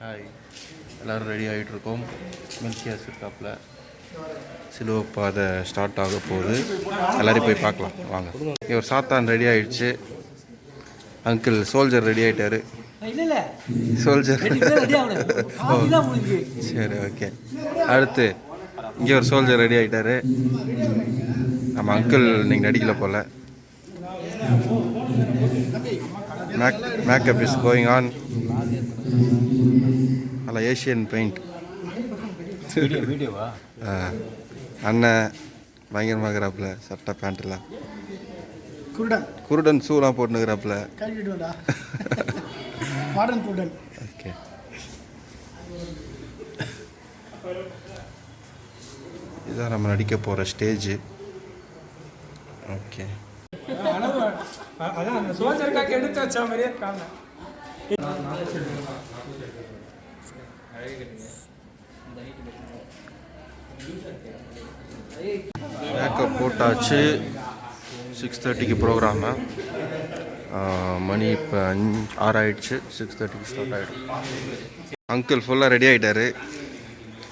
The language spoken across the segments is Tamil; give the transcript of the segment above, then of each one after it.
ஹாய், எல்லோரும் ரெடி ஆகிட்ருக்கோம். மில்கியாஸ் இருக்காப்பில் சிலுவை பாதை ஸ்டார்ட் ஆக போகுது. எல்லோரும் போய் பார்க்கலாம் வாங்க. இங்கே ஒரு சாத்தான் ரெடி ஆகிடுச்சு. அங்கிள் சோல்ஜர் ரெடி ஆகிட்டாரு. சோல்ஜர் சரி, ஓகே. அடுத்து இங்கே ஒரு சோல்ஜர் ரெடி ஆகிட்டாரு. நம்ம அங்கிள் நீங்கள் நடிக்கல போல். Makeup is going on. அல்ல ஏஷியன் பெயிண்ட் அண்ணன் பயங்கரமாகறாப்புல. சட்டை பேண்ட்லாம் குருடன் ஷூலாம் போட்டுனுக்கிறாப்புல. ஓகே, இதுதான் நம்ம நடிக்க போகிற ஸ்டேஜ். ஓகே, மேக்கப் போட்டாச்சு. 6:30க்கு ப்ரோக்ராமு. மணி இப்போ 6 ஆகிடுச்சு. 6:30க்கு ஸ்டார்ட் ஆகிடும். அங்கிள் ஃபுல்லாக ரெடி ஆகிட்டாரு.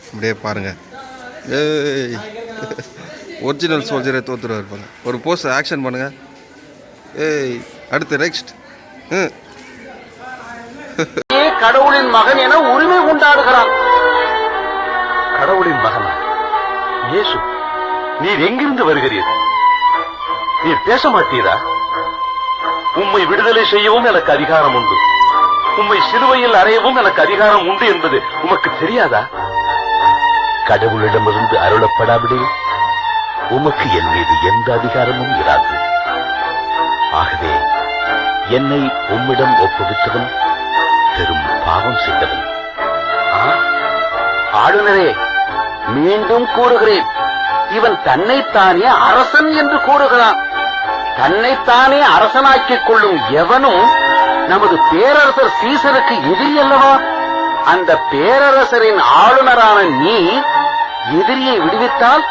அப்படியே பாருங்கள். ஏய், ஒரிஜினல் சோல்ஜரை தோற்றுருவார் பாருங்க. ஒரு போஸ் ஆக்ஷன் பண்ணுங்கள். ஏய், அடுத்து நெக்ஸ்ட். கடவுளின் மகன் என உரிமை கொண்டாடுகிறான். கடவுளின் மகன் இயேசு, நீர் எங்கிருந்து வருகிறீர்? நீர் பேச மாட்டீரா? உம்மை விடுதலை செய்யவும் எனக்கு அதிகாரம் உண்டு, உம்மை சிலுவையில் அறையவும் எனக்கு அதிகாரம் உண்டு என்பது உமக்கு தெரியாதா? கடவுளிடமிருந்து அருளப்படாவிடே உமக்கு என் மீது எந்த அதிகாரமும் இராது. ஆகவே என்னை உம்மிடம் ஒப்புவித்தவன் பெரும் பாவம் செய்தவன். ஆளுநரே, மீண்டும் கூறுகிறேன், இவன் தன்னைத்தானே அரசன் என்று கூறுகிறான். தன்னைத்தானே அரசனாக்கிக் கொள்ளும் எவனும் நமது பேரரசர் சீசருக்கு எதிரி அல்லவா? அந்த பேரரசரின் ஆளுநரான நீ எதிரியை விடுவித்தால்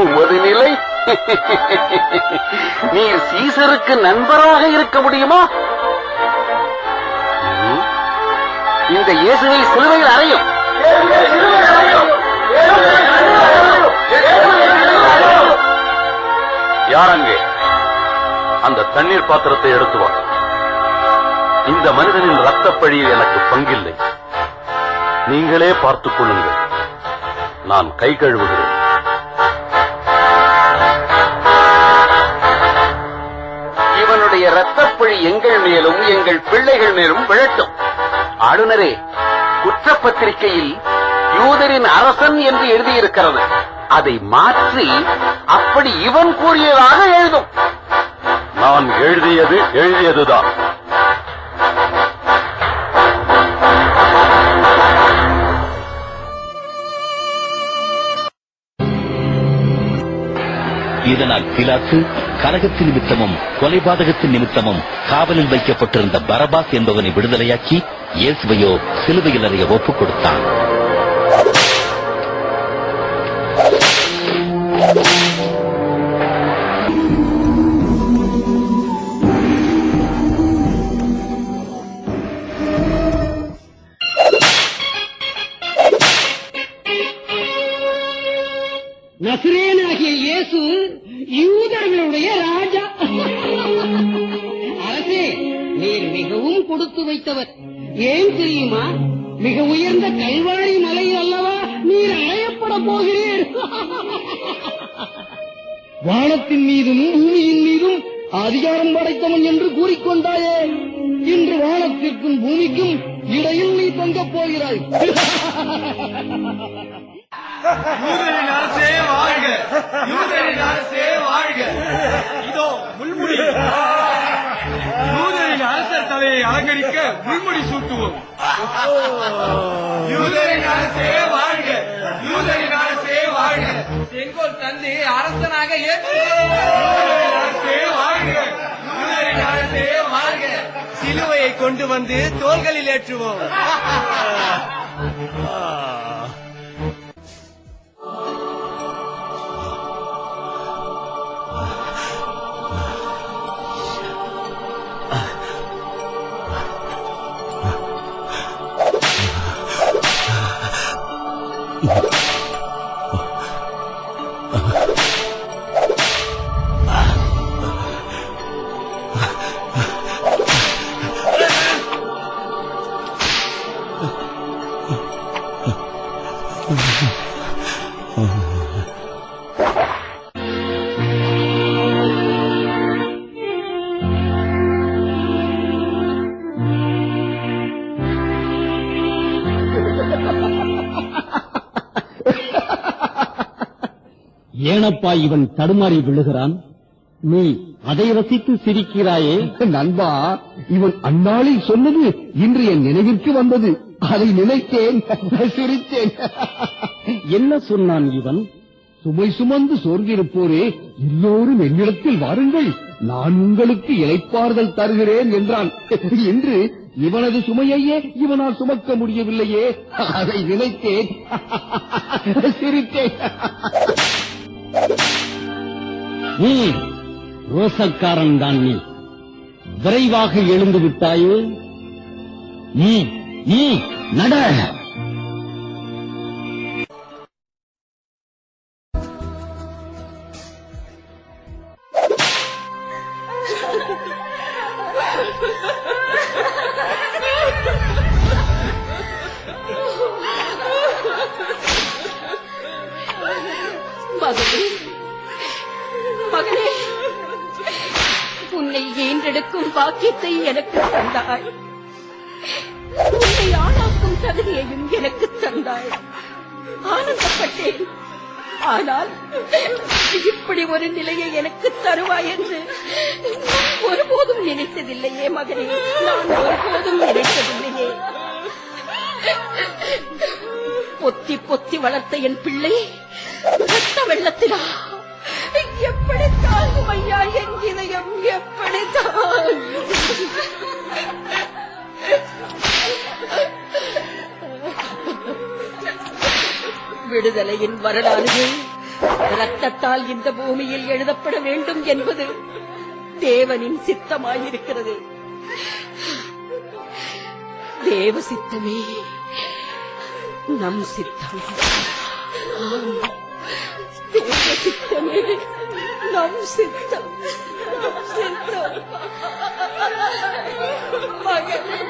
உமது நிலை நீர் சீசருக்கு நண்பராக இருக்க முடியுமா? இந்த இயேசுவை சிலுவையில் அறையும். யார் அங்கே? அந்த தண்ணீர் பாத்திரத்தை எடுத்து வா. இந்த மனிதனின் ரத்தப்பழியில் எனக்கு பங்கில்லை. நீங்களே பார்த்துக் கொள்ளுங்கள். நான் கை கழுவுகிறேன். இவனுடைய ரத்தப்பழி எங்கள் மேலும் எங்கள் பிள்ளைகள் மேலும் விழட்டும். ஆளுநரே, குற்றப்பத்திரிகையில் யூதரின் அரசன் என்று எழுதியிருக்கிறது. அதை மாற்றி அப்படி இவன் கூறியதாக எழுதும். நான் எழுதியதுதான். இதனால் பிலாத்து கலகத்தின் நிமித்தமும் கொலைபாதகத்தின் நிமித்தமும் காவலில் வைக்கப்பட்டிருந்த பரபாஸ் என்பவனை விடுதலையாக்கி இயேசுவையோ சிலுவையில் அறைய ஒப்புக் கொடுத்தான். நசரேயனாகிய இயேசு யூதர்களுடைய ராஜா. அரசே, நீர் மிகவும் கொடுத்து வைத்தவர். ஏன் தெரியுமா? மிக உயர்ந்த கல்வாரி மலையில் அல்லவா நீர் அறையப்பட போகிறீர். வானத்தின் மீதும் பூமியின் மீதும் அதிகாரம் படைத்தவன் என்று கூறிக்கொண்டாயே, இன்று வானத்திற்கும் பூமிக்கும் இடையில் நீ தொங்கப் போகிறாய். யூதரின் அரசே வாழ்க! யூதரின் அரசே வாழ்க! இதோ முள்முடி. யூதரின் அரசர் தலையை அலங்கரிக்க முள்முடி சூட்டுவோம். யூதரின் அரசே வாழ்க! யூதரின் அரசே வாழ்க! செங்கோல் தந்து அரசனாக அரசே வாழ்க! யூதரின் அரசே வாழ்க! சிலுவையை கொண்டு வந்து தோள்களில் ஏற்றுவோம். ஏனப்பா இவன் தடுமாறி விழுகிறான்? நீ அதை ரசித்து சிரிக்கிறாயே? நண்பா, இவன் அந்நாளில் சொன்னது இன்று என் நினைவிற்கு வந்தது. அதை நினைத்தேன், சிரித்தேன். என்ன சொன்னான் இவன்? சுமை சுமந்து சோர்ந்திருப்போரே, எல்லோரும் என்னிடத்தில் வாருங்கள், நான் உங்களுக்கு இளைப்பாறுதல் தருகிறேன் என்றான். இன்று இவனது சுமையையே இவனால் சுமக்க முடியவில்லையே, அதை நினைத்தேன், சிரித்தேன். நீ ரோசக்காரன் தான். நீ விரைவாக எழுந்து விட்டாயே. நீ நட. மகனே, உன்னை ஈன்றெடுக்கும் பாக்கியத்தை எனக்கு தந்தாய். உன்னை ஆளாக்கும் தகுதியையும் எனக்கு தந்தாய். ஆனந்தப்பட்டேன். ஆனால் இப்படி ஒரு நிலையை எனக்கு தருவாய் என்று ஒருபோதும் நினைத்ததில்லையே மகனே, நான் ஒருபோதும் நினைத்ததில்லையே. பொத்தி பொத்தி வளர்த்த என் பிள்ளை ரத்த வெள்ளத்திலா எப்படி தாங்கும் ஐயா என் இதயம், எப்படி தாங்கும்? விடுதலையின் வரலாறுகள் ரத்தத்தால் இந்த பூமியில் எழுதப்பட வேண்டும் என்பது தேவனின் சித்தமாயிருக்கிறது. தேவ சித்தமே நம் சித்தம். தேவ சித்தமே நம் சித்தம். மகனே,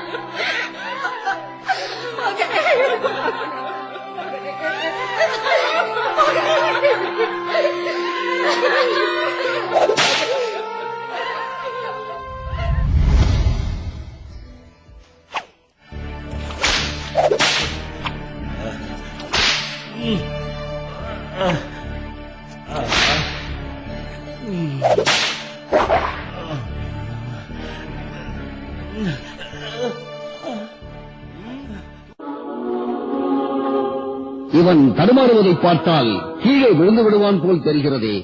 இவன் தடுமாறுவதை பார்த்தால் கீழே விழுந்து விடுவான் போல் தெரிகிறதே.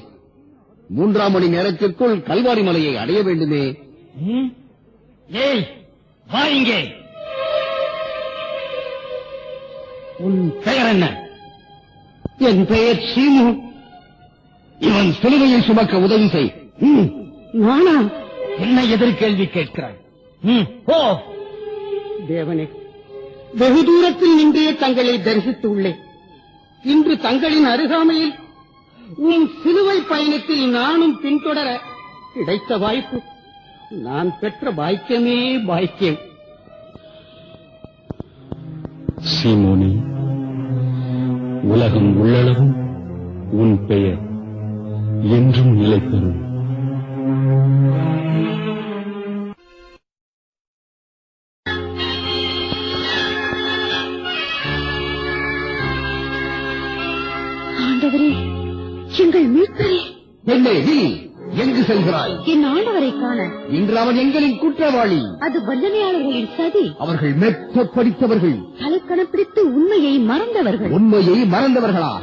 3 மணி நேரத்திற்குள் கல்வாரி மலையை அடைய வேண்டுமே. ஏய், வா இங்கே. உன் பெயர் என்ன? என் பெயர் சீமு. இவன் சிலுவையை சுமக்க உதவி செய். நானா? என்ன எதிர்கேள்வி கேட்கிறாய்? போ. தேவனே, வெகு தூரத்தில் நின்றே தங்களை தரிசித்து உள்ளேன். இன்று தங்களின் அருகாமையில் உன் சிலுவை பயணத்தில் நானும் பின்தொடர கிடைத்த வாய்ப்பு நான் பெற்ற பாக்கியமே பாக்கியம். சீமோனே, உலகம் உள்ளளவும் உன் பெயர் என்றும் நிலை பெறும். ஆண்டவரே, எங்கள் மீட்பரே. என்னே நீ எங்கு செல்கிறாய்? என் ஆண்டவரை காண. இன்று அவன் எங்களின் குற்றவாளி. அது வல்லமையாளர்களின் சதி. அவர்கள் மெத்த படித்தவர்கள், தலைக்கணம் பிடித்து உண்மையை மறந்தவர்கள். உண்மையை மறந்தவர்களா?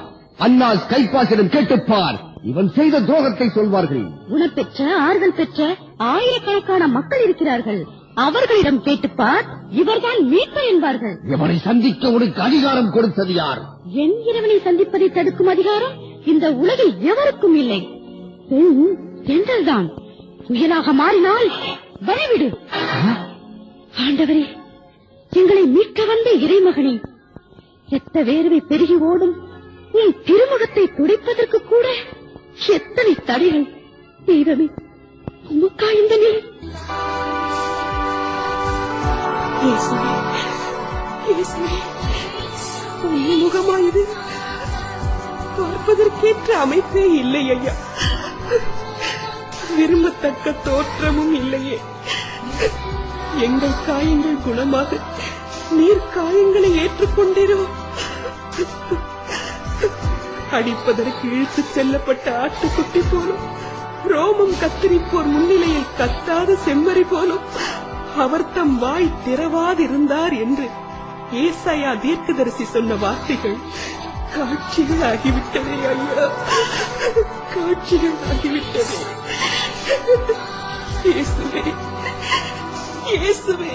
அன்னாஸ் கைப்பாசிடம் கேட்டுப்பார், இவன் செய்த துரோகத்தை சொல்வார்கள். குணப்பெற்ற ஆறுதல் பெற்ற ஆயிரக்கணக்கான மக்கள் இருக்கிறார்கள். அவர்களிடம் கேட்டுப்பார், இவர்தான் மீட்பர் என்பார்கள். இவனை சந்திக்க உனக்கு அதிகாரம் கொடுத்தது யார்? என் இறைவனை சந்திப்பதை தடுக்கும் அதிகாரம் இந்த உலகில் எவருக்கும் இல்லை. தென்றல்தான் புயலாக மாறினால் வரவிடு. ஆண்டவரே, எங்களை மீட்க வந்த இறைமகனே, எத்த வேர்வை பெருகி ஓடும் உன் திருமுகத்தை துடைப்பதற்கு கூட எத்தனை தடைகள். தெய்வமே, உமக்கா இந்த நிலை? முகமா இது? பார்ப்பதற்கேற்ற அமைப்பே இல்லை ஐயா. விரும்பத்தக்க தோற்றமும் இல்லையே. எங்கள் காயங்கள் குணமாக நீர் காயங்களை ஏற்றுக்கொண்டிரோ? அடிப்பதற்கு இழுத்துச் செல்லப்பட்ட ஆட்டுக்குட்டி போலும், ரோமம் கத்தரிப்போர் முன்னிலையில் கத்தாத செம்மறி போலும் அவர் தம் வாய் திறவாதிருந்தார் என்று ஏசாயா தீர்க்கதரிசி சொன்ன வார்த்தைகள் காட்சிகள் ஆகிவிட்டதே ஐயா, காட்சிகள் ஆகிவிட்டதே. இயேசுவே, இயேசுவே.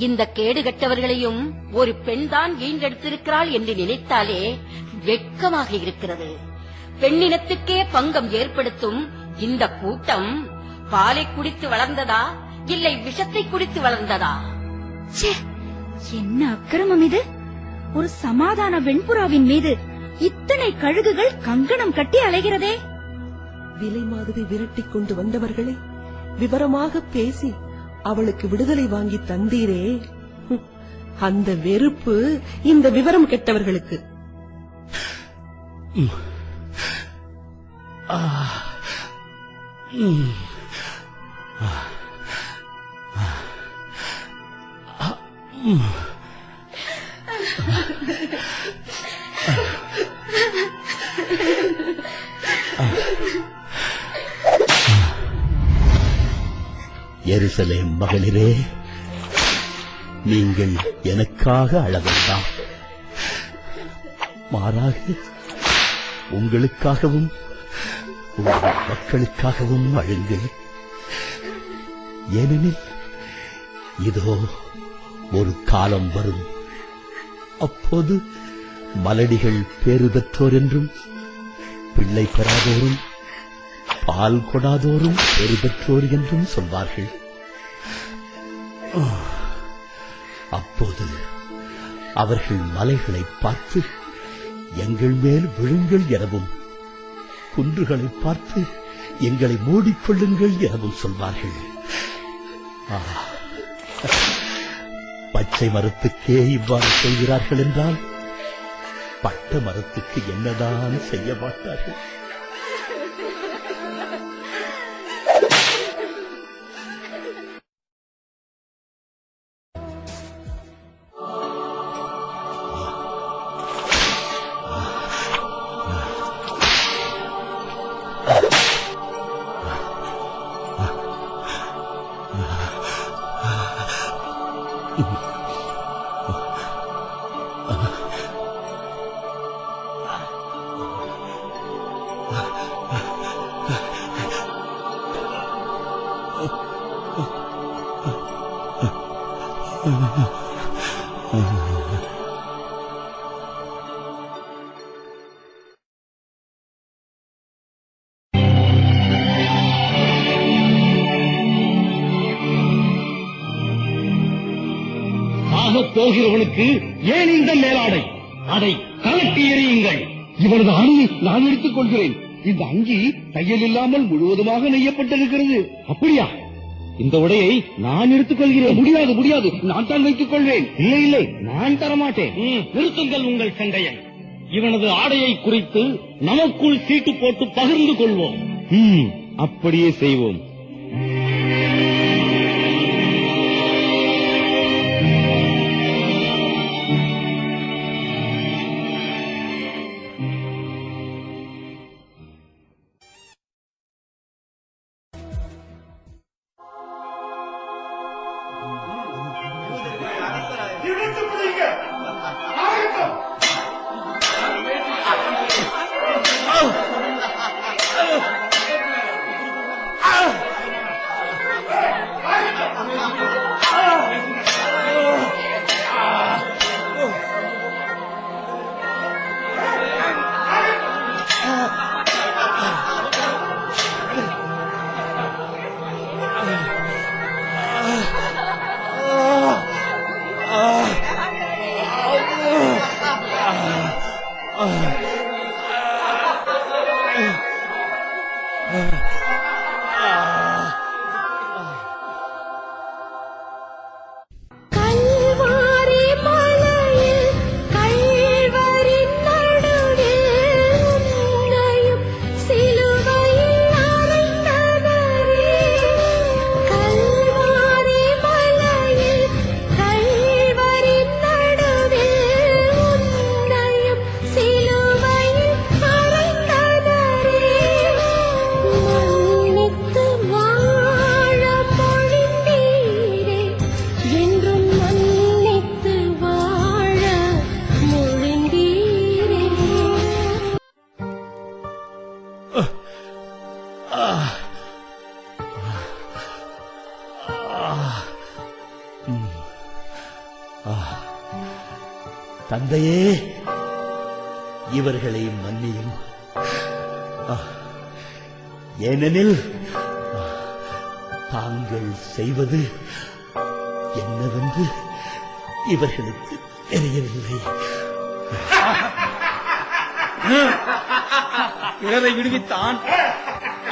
இந்த கேடுகட்டவர்களையும் ஒரு பெண்தான் ஈண்டெடுத்திருக்கிறாள் என்று நினைத்தாலே வெட்கமாக இருக்கிறது. பெண்ணினத்துக்கே பங்கம் ஏற்படுத்தும் இந்த கூட்டம் பாலை குடித்து வளர்ந்ததா இல்லை விஷத்தை குடித்து வளர்ந்ததா? என்ன அக்கிரமம் இது! ஒரு சமாதான வெண்புறாவின் மீது இத்தனை கழுகுகள் கங்கணம் கட்டி அலைகிறதே. விலை மாதிரி விரட்டிக் கொண்டு வந்தவர்களை விவரமாக பேசி அவளுக்கு விடுதலை வாங்கி தந்தீரே, அந்த வெறுப்பு இந்த விவரம் கெட்டவர்களுக்கு. எருசலேம் மகளிரே, நீங்கள் எனக்காக அழ வேண்டாம். மாறாக உங்களுக்காகவும் உங்கள் மக்களுக்காகவும் அழுங்கள். ஏனெனில் இதோ ஒரு காலம் வரும், அப்போது மலடிகள் பேறு பெற்றோர் என்றும் பிள்ளை பெறாதோரும் பால் கொடாதோரும் பேறு பெற்றோர் என்றும் சொல்வார்கள். அப்போது அவர்கள் மலைகளை பார்த்து எங்கள் மேல் விழுங்கள் எனவும், குன்றுகளை பார்த்து எங்களை மூடிக்கொள்ளுங்கள் எனவும் சொல்வார்கள். பச்சை மரத்துக்கே இவ்வாறு சொல்கிறார்கள் என்றால் பட்ட மரத்துக்கு என்னதான் செய்ய மாட்டார்கள்? போகிறவனுக்கு ஏன் இந்த மேலாடை? அதை கலட்டி எறியுங்கள். இவனது ஆணையை நான் எடுத்துக் கொள்கிறேன். இந்த அங்கி தையல் இல்லாமல் முழுவதுமாக நெய்யப்பட்டிருக்கிறது. அப்படியா? இந்த உடையை நான் எடுத்துக் கொள்கிறேன். முடியாது, முடியாது, நான் தான் வைத்துக் கொள்வேன். இல்லை இல்லை, நான் தரமாட்டேன். நிறுத்துங்கள் உங்கள் சண்டையை. இவனது ஆடையை குறித்து நமக்குள் சீட்டு போட்டு பகிர்ந்து கொள்வோம். அப்படியே செய்வோம். தந்தையே, இவர்களை மன்னியும். ஏனெனில் தாங்கள் செய்வது என்னவென்று இவர்களுக்கு தெரியவில்லை. பிறரை விடுவித்தான்.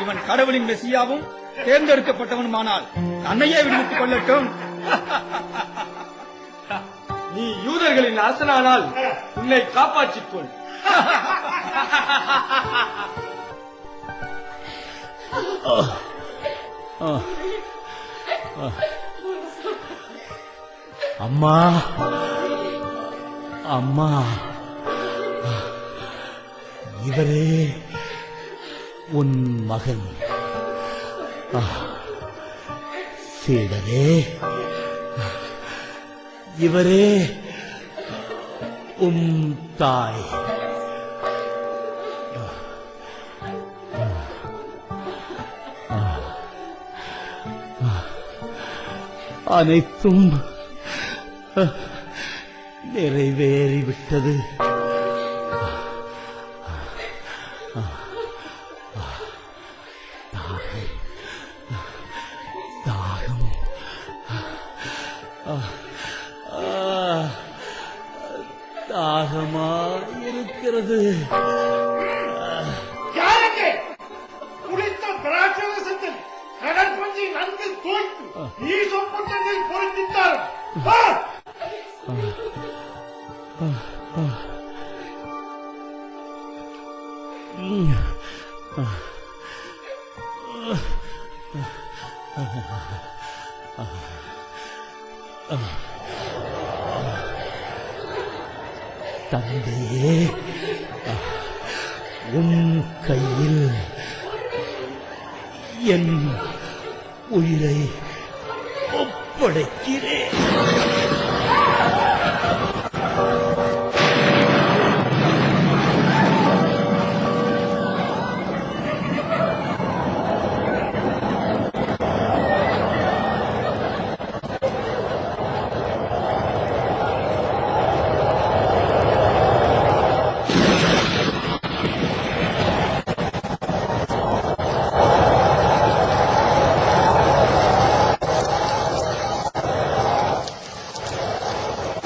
இவன் கடவுளின் மெசியாவும் தேர்ந்தெடுக்கப்பட்டவனுமானால் தன்னையே விடுவித்துக் கொள்ளட்டும். நீ யூதர்களின் அரசனானால் உன்னை காப்பாற்றிக் கொள். அம்மா, அம்மா, இவரே உன் மகன். சீடரே, இவரே உம் தாய். அனைத்தும் நிறைவேறிவிட்டது. தாகம் தாகமா இருக்கிறது. குளித்த திராட்சரசத்தில் கடல் பஞ்சி நன்கு தோய்த்து நீ சொப்பட்டதில் பொருந்தித்தார். தந்தையே, உன் கையில் என் உயிரை ஒப்படைக்கிறேன்.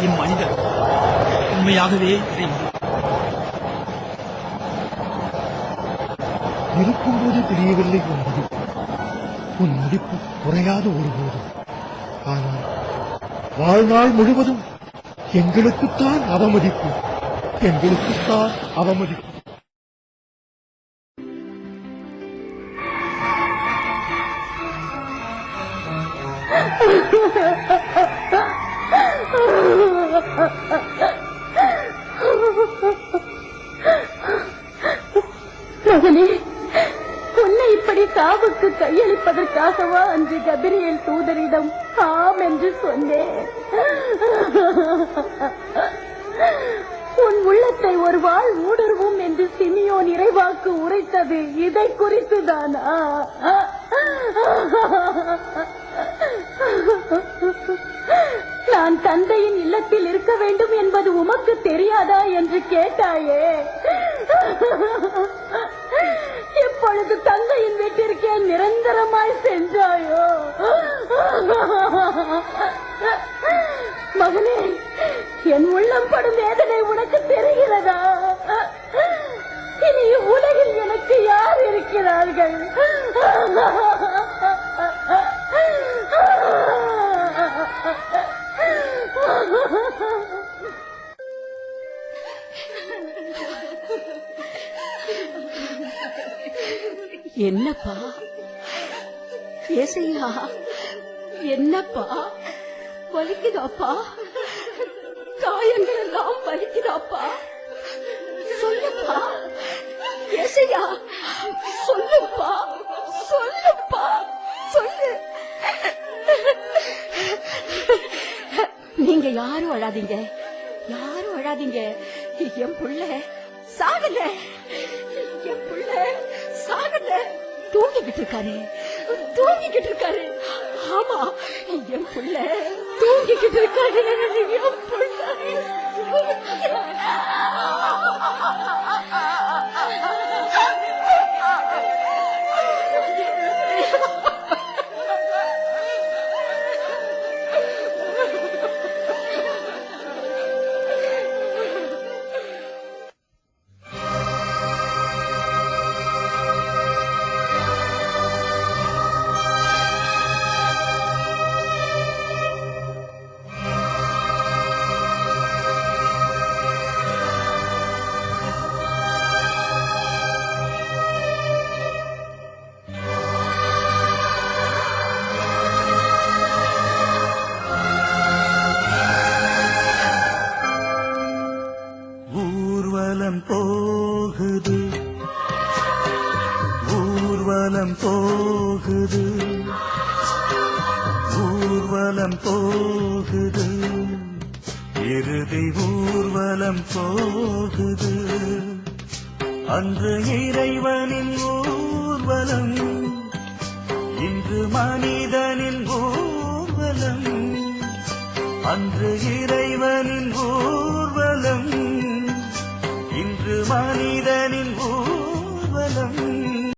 இம்மனிதர் உண்மையாகவே இருக்கும்போது தெரியவில்லை என்பது உன் முடிப்பு குறையாது ஒருபோதும். ஆனால் வாழ்நாள் முழுவதும் எங்களுக்குத்தான் அவமதிப்பு, எங்களுக்குத்தான் அவமதிப்பு. மகனே, உன்னை இப்படி சாவுக்கு கையளிப்பதற்காகவா அன்று கபிரியேல் தூதரிடம் ஆம் என்று சொன்னேன். உன் உள்ளத்தை ஒரு வாழ் ஊடுருவும் என்று சிமியோன் இறைவாக்கு உரைத்தது இதை குறித்துதானா? நான் தந்தையின் இல்லத்தில் இருக்க வேண்டும் என்பது உமக்கு தெரியாதா என்று கேட்டாயே. எப்பொழுது தந்தையின் வீட்டிற்கே நிரந்தரமாய் சென்றாயோ? மகனே, என் உள்ளம் படும் வேதனை உனக்கு தெரிகிறதா? இனி உலகில் எனக்கு யார் இருக்கிறார்கள்? என்னப்பா ஏசையா, என்னப்பா வலிக்குதாப்பா? காயங்கள் எல்லாம் வலிக்குதாப்பா? சொல்லுப்பா ஏசையா, சொல்லுப்பா, சொல்லுப்பா, சொல்லு. நீங்க யாரும் அழாதீங்க, யாரும் அழாதீங்க. என் புள்ள சாகல, என் புள்ள சாகல, தூங்கிக்கிட்டு இருக்காரு, தூங்கிக்கிட்டு இருக்காரு. ஆமா, என் புள்ள தூங்கிக்கிட்டு இருக்காரு, என் புள்ள. ஊர்வலம் போகுது, ஊர்வலம் போகுது, ஊர்வலம் போகுது, இறுதி ஊர்வலம் போகுது. அன்று இறைவனின் ஊர்வலம், இன்று மனிதனின் ஊர்வலம். அன்று இறைவனின் ஊர்வலம், இன்று மனித